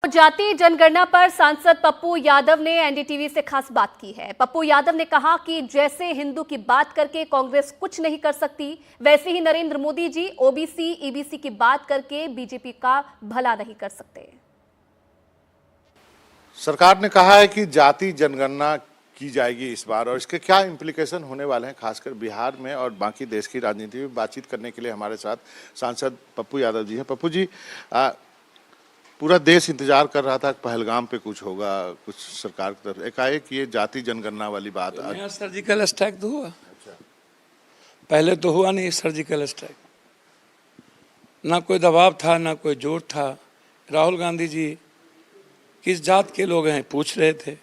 जातीय जनगणना पर सांसद पप्पू यादव ने एनडीटीवी से खास बात की है। पप्पू यादव ने कहा कि जैसे हिंदू की बात करके कांग्रेस कुछ नहीं कर सकती, वैसे ही नरेंद्र मोदी जी ओबीसी ईबीसी की बात करके बीजेपी का भला नहीं कर सकते। सरकार ने कहा है कि जाति जनगणना की जाएगी इस बार और इसके क्या इम्प्लीकेशन होने वाले हैं, खासकर बिहार में और बाकी देश की राजनीति में। बातचीत करने के लिए हमारे साथ सांसद पप्पू यादव जी हैं। पप्पू जी, पूरा देश इंतजार कर रहा था पहलगाम पे कुछ होगा, कुछ सरकार की तरफ एकाएक ये जाति जनगणना वाली बात। यहाँ सर्जिकल स्ट्राइक तो हुआ। अच्छा। पहले तो हुआ नहीं सर्जिकल स्ट्राइक, ना कोई दबाव था ना कोई जोर था। राहुल गांधी जी किस जात के लोग हैं पूछ रहे थे।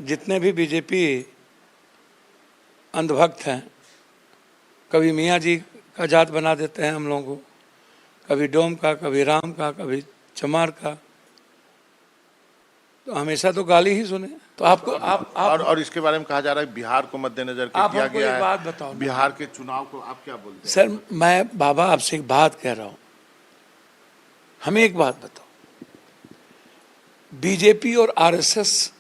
जितने भी बीजेपी अंधभक्त हैं, कभी मियाँ जी का जात बना देते हैं हम लोगों को, कभी डोम का, कभी राम का, कभी चमार का, तो हमेशा तो गाली ही सुने। तो आपको आप और इसके बारे में कहा जा रहा है बिहार को मद्देनजर किया गया है। बात बताओ, बिहार के चुनाव को आप क्या बोलते हैं? सर, मैं बाबा आपसे एक बात कह रहा हूं, हमें एक बात बताओ, बीजेपी और आरएसएस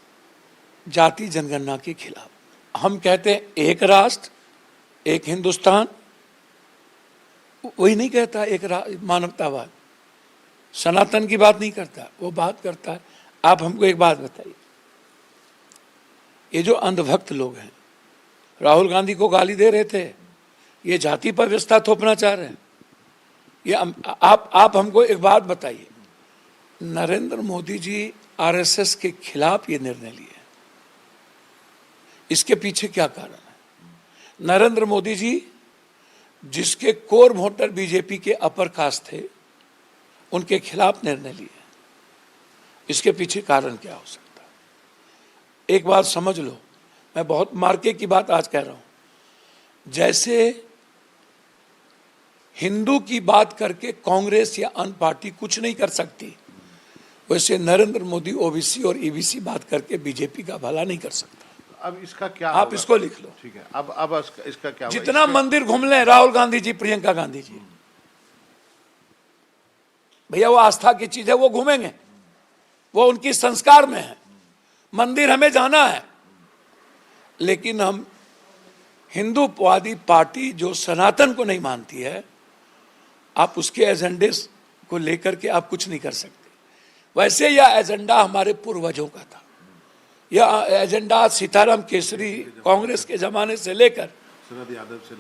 जाति जनगणना के खिलाफ। हम कहते हैं एक राष्ट्र एक हिंदुस्तान, वही नहीं कहता एक मानवतावाद। सनातन की बात नहीं करता, वो बात करता है। आप हमको एक बात बताइए, ये जो अंधभक्त लोग हैं, राहुल गांधी को गाली दे रहे थे, ये जाति पर व्यवस्था थोपना चाह रहे हैं। ये आप हमको एक बात बताइए, नरेंद्र मोदी जी आरएसएस के खिलाफ ये निर्णय लिए, इसके पीछे क्या कारण है? नरेंद्र मोदी जी जिसके कोर वोटर बीजेपी के अपर कास्ट थे, उनके खिलाफ निर्णय लिए, इसके पीछे कारण क्या हो सकता है? एक बात समझ लो, मैं बहुत मार्के की बात आज कह रहा हूं। जैसे हिंदू की बात करके कांग्रेस या अन्य पार्टी कुछ नहीं कर सकती, वैसे नरेंद्र मोदी ओबीसी और ईबीसी बात करके बीजेपी का भला नहीं कर सकता। अब इसका क्या आप होगा? इसको लिख लो। ठीक है। अब इसका क्या होगा? जितना मंदिर घूम लें राहुल गांधी जी, प्रियंका गांधी जी, भैया वो आस्था की चीज है, वो घूमेंगे, वो उनकी संस्कार में है। मंदिर हमें जाना है, लेकिन हम हिंदूवादी पार्टी जो सनातन को नहीं मानती है, आप उसके एजेंडे को लेकर के आप कुछ नहीं कर सकते। वैसे यह एजेंडा हमारे पूर्वजों का था। यह एजेंडा सीताराम केसरी कांग्रेस के जमाने से लेकर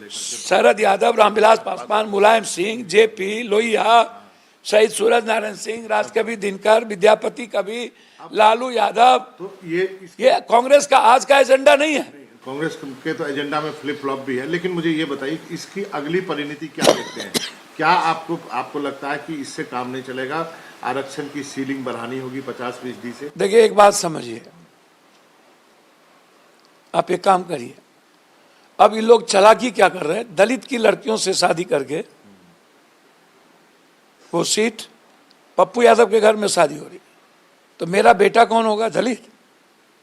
शरद यादव, रामविलास पासवान, मुलायम सिंह, जेपी, लोहिया, शहीद सूरज नारायण सिंह, राजकवि दिनकर, विद्यापति कवि, लालू यादव, तो ये कांग्रेस का आज का एजेंडा नहीं है। कांग्रेस के तो एजेंडा में फ्लिप फ्लॉप भी है, लेकिन मुझे ये बताइए इसकी अगली परिणति क्या देखते हैं? क्या आपको लगता है कि इससे काम नहीं चलेगा? आरक्षण की सीलिंग बढ़ानी होगी 50% से? देखिए, एक बात समझिए, आप एक काम करिए, अब ये लोग चालाकी क्या कर रहे हैं, दलित की लड़कियों से शादी करके वो सीट, पप्पू यादव के घर में शादी हो रही, तो मेरा बेटा कौन होगा? दलित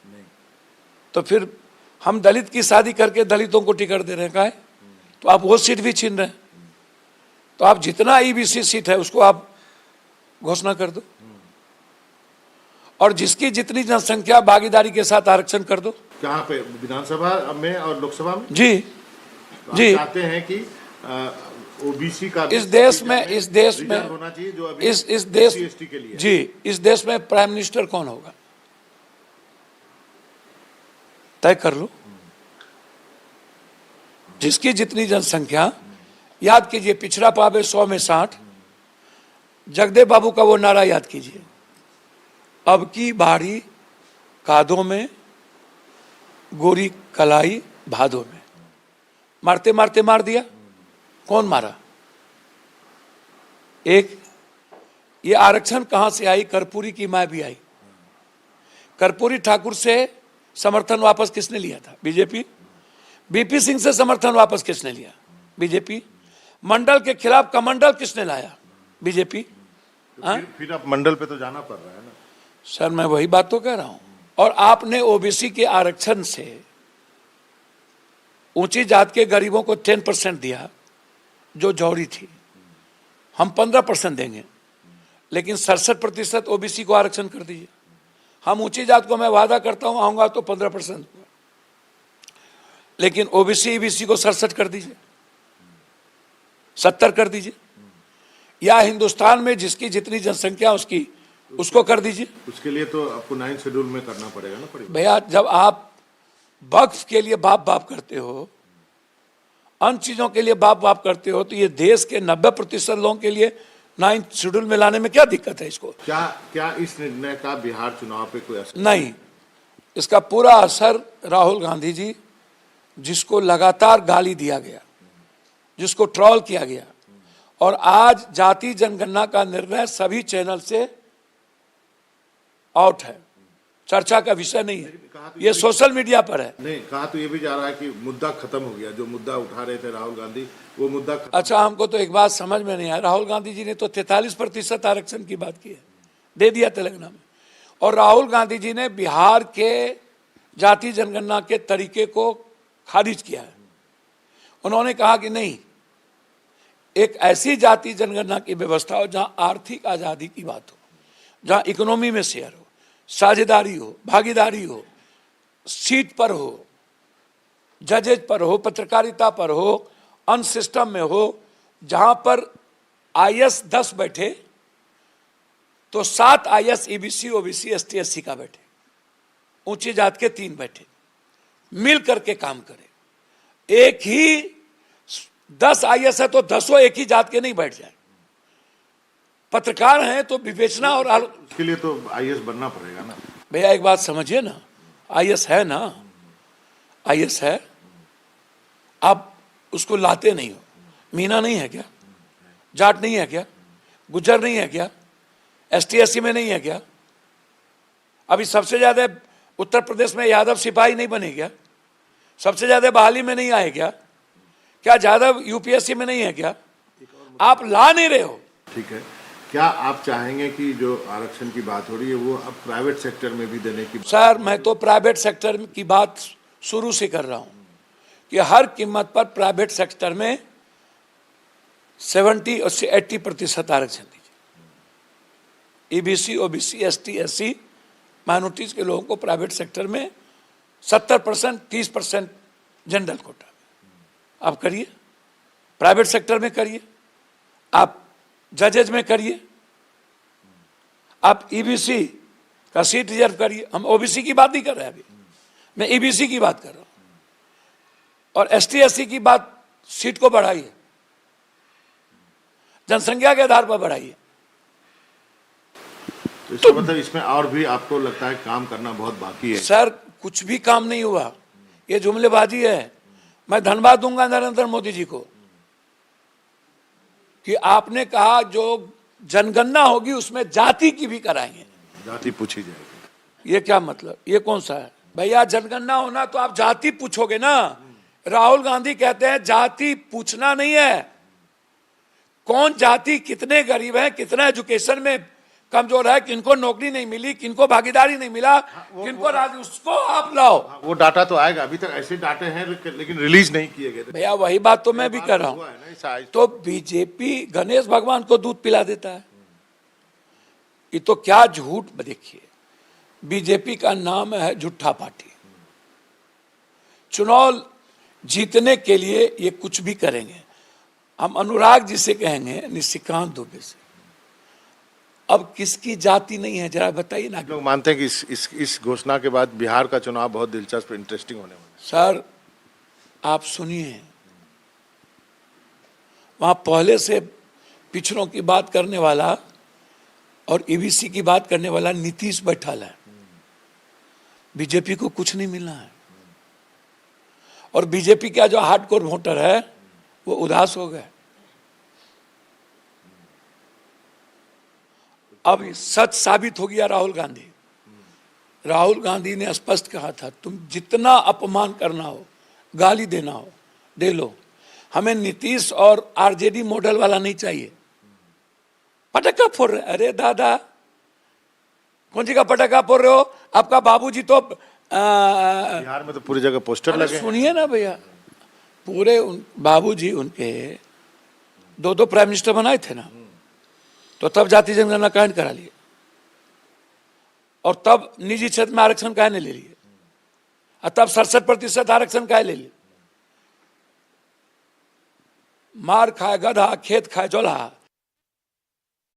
नहीं। तो फिर हम दलित की शादी करके दलितों को टिकट दे रहे हैं, काहे? तो आप वो सीट भी छीन रहे हैं। तो आप जितना ईबीसी सीट है उसको आप घोषणा कर दो, और जिसकी जितनी जनसंख्या भागीदारी के साथ आरक्षण कर दो। कहाँ पे? विधानसभा में और लोकसभा में? जी तो जी, चाहते हैं कि ओबीसी का इस देश में होना चाहिए, जो अभी इस देश SC के लिए। जी, इस देश में प्राइम मिनिस्टर कौन होगा तय कर लो। जिसकी जितनी जनसंख्या, याद कीजिए, पिछड़ा पावे 100 में 60, जगदेव बाबू का वो नारा याद कीजिए, अब की बारी कादों में, गोरी कलाई भादों में। मारते मारते मार दिया। कौन मारा? एक ये आरक्षण कहां से आई? कर्पूरी की मां भी आई। कर्पूरी ठाकुर से समर्थन वापस किसने लिया था? बीजेपी। बीपी सिंह से समर्थन वापस किसने लिया? बीजेपी। मंडल के खिलाफ कमंडल किसने लाया? बीजेपी। फिर अब मंडल पे तो जाना पड़ रहा है ना सर, मैं वही बात तो कह रहा हूं। और आपने ओबीसी के आरक्षण से ऊंची जात के गरीबों को 10% दिया, जो जौहरी थी। हम 15% देंगे। लेकिन 67% ओबीसी को आरक्षण कर दीजिए। हम ऊंची जात को मैं वादा करता हूं आऊंगा तो 15%, लेकिन ओबीसी ईबीसी को 67 कर दीजिए, 70 कर दीजिए, या हिंदुस्तान में जिसकी जितनी जनसंख्या उसकी उसको कर दीजिए। उसके लिए तो आपको 9 शेड्यूल में करना पड़ेगा ना। भैया जब आप वक्फ के लिए बाप बाप करते हो, अन्य चीजों के लिए बाप बाप करते हो, तो ये देश के 90% लोगों के लिए 9 शेड्यूल में लाने में क्या दिक्कत है? इसको क्या इस निर्णय का बिहार चुनाव पे कोई असर नहीं? इसका पूरा असर राहुल गांधी जी, जिसको लगातार गाली दिया गया, जिसको ट्रोल किया गया, और आज जाति जनगणना का निर्णय सभी चैनल से आउट है, चर्चा का विषय नहीं है, ये सोशल मीडिया पर है। नहीं, कहा तो ये भी जा रहा है कि मुद्दा खत्म हो गया, जो मुद्दा उठा रहे थे राहुल गांधी वो मुद्दा अच्छा, हमको तो एक बात समझ में नहीं आया, राहुल गांधी जी ने तो 43% आरक्षण की बात की है, दे दिया तेलंगाना में, और राहुल गांधी जी ने बिहार के जाति जनगणना के तरीके को खारिज किया है। उन्होंने कहा कि नहीं, एक ऐसी जाति जनगणना की व्यवस्था हो जहां आर्थिक आजादी की बात हो, जहां इकोनॉमी में शेयर हो, साझेदारी हो, भागीदारी हो, सीट पर हो, जजेज पर हो, पत्रकारिता पर हो, अन सिस्टम में हो, जहां पर आईएएस 10 बैठे तो 7 IAS EBC OBC ST SC का बैठे, ऊंची जात के 3 बैठे, मिल करके काम करे। एक ही 10 आईएएस है तो 10 एक ही जात के नहीं बैठ जाए। पत्रकार हैं तो विवेचना और उसके लिए तो आईएएस बनना पड़ेगा ना। भैया एक बात समझिए ना, आईएएस है ना, आईएएस है, आप उसको लाते नहीं हो। मीना नहीं है क्या? जाट नहीं है क्या? गुज्जर नहीं है क्या? एसटी एससी में नहीं है क्या? अभी सबसे ज्यादा उत्तर प्रदेश में यादव सिपाही नहीं बने क्या? सबसे ज्यादा बहाली में नहीं आए क्या? क्या यादव यूपीएससी में नहीं है क्या? आप ला नहीं रहे हो। ठीक है, क्या आप चाहेंगे कि जो आरक्षण की बात हो रही है वो अब प्राइवेट सेक्टर में भी देने की? सर, मैं तो प्राइवेट सेक्टर की बात शुरू से कर रहा हूं कि हर कीमत पर प्राइवेट सेक्टर में 70 और 80% आरक्षण दीजिए। EBC OBC ST SC minorities के लोगों को प्राइवेट सेक्टर में 70%, 30% जनरल कोटा आप करिए, प्राइवेट सेक्टर में करिए, आप जजेज में करिए, आप ईबीसी का सीट रिजर्व करिए। हम ओबीसी की बात नहीं कर रहे हैं, अभी मैं ईबीसी की बात कर रहा हूं, और एसटी एससी की बात, सीट को बढ़ाइए, जनसंख्या के आधार पर बढ़ाइए। तो इसका मतलब इसमें और भी आपको लगता है काम करना बहुत बाकी है? सर, कुछ भी काम नहीं हुआ, ये जुमलेबाजी है। मैं धन्यवाद दूंगा नरेंद्र मोदी जी को कि आपने कहा जो जनगणना होगी उसमें जाति की भी कराएंगे, जाति पूछी जाएगी। ये क्या मतलब? ये कौन सा है भैया? जनगणना होना तो आप जाति पूछोगे ना। राहुल गांधी कहते हैं जाति पूछना नहीं है, कौन जाति कितने गरीब हैं, कितना एजुकेशन में कमजोर है, किनको नौकरी नहीं मिली, किनको भागीदारी नहीं मिला, किनको राज, उसको आप लाओ। वो डाटा तो आएगा, अभी तक ऐसे डाटे हैं लेकिन रिलीज नहीं किए गए। भैया वही बात तो मैं भी कर रहा हूं। तो बीजेपी गणेश भगवान को दूध पिला देता है, ये तो क्या झूठ। देखिए, बीजेपी का नाम है झूठा पार्टी। चुनाव जीतने के लिए ये कुछ भी करेंगे। हम अनुराग जी से कहेंगे, निशिकांत दुबे से, अब किसकी जाति नहीं है जरा बताइए ना। लोग मानते हैं कि इस घोषणा के बाद बिहार का चुनाव बहुत दिलचस्प, इंटरेस्टिंग होने वाला है। सर, आप सुनिए, वहां पहले से पिछड़ों की बात करने वाला और ईबीसी की बात करने वाला नीतीश बैठा है। बीजेपी को कुछ नहीं मिलना है, और बीजेपी का जो हार्डकोर वोटर है वो उदास हो गए। अब सच साबित हो गया। राहुल गांधी ने स्पष्ट कहा था, तुम जितना अपमान करना हो, गाली देना हो, दे लो, हमें नीतीश और आरजेडी मॉडल वाला नहीं चाहिए। पटाखा फोड़ रहे, अरे दादा कौन सी का पटाखा फोड़ रहे हो? आपका बाबूजी तो बिहार में तो पूरी जगह पोस्टर लगे। सुनिए ना भैया, पूरे बाबूजी उनके 2 प्राइम मिनिस्टर बनाए थे ना, तो तब जाति जनगणना काहे नहीं करा लिए, और तब निजी क्षेत्र में आरक्षण काहे नहीं ले लिए, और तब 67% आरक्षण काहे ले लिए। मार खाए गधा, खेत खाए जोल्हा,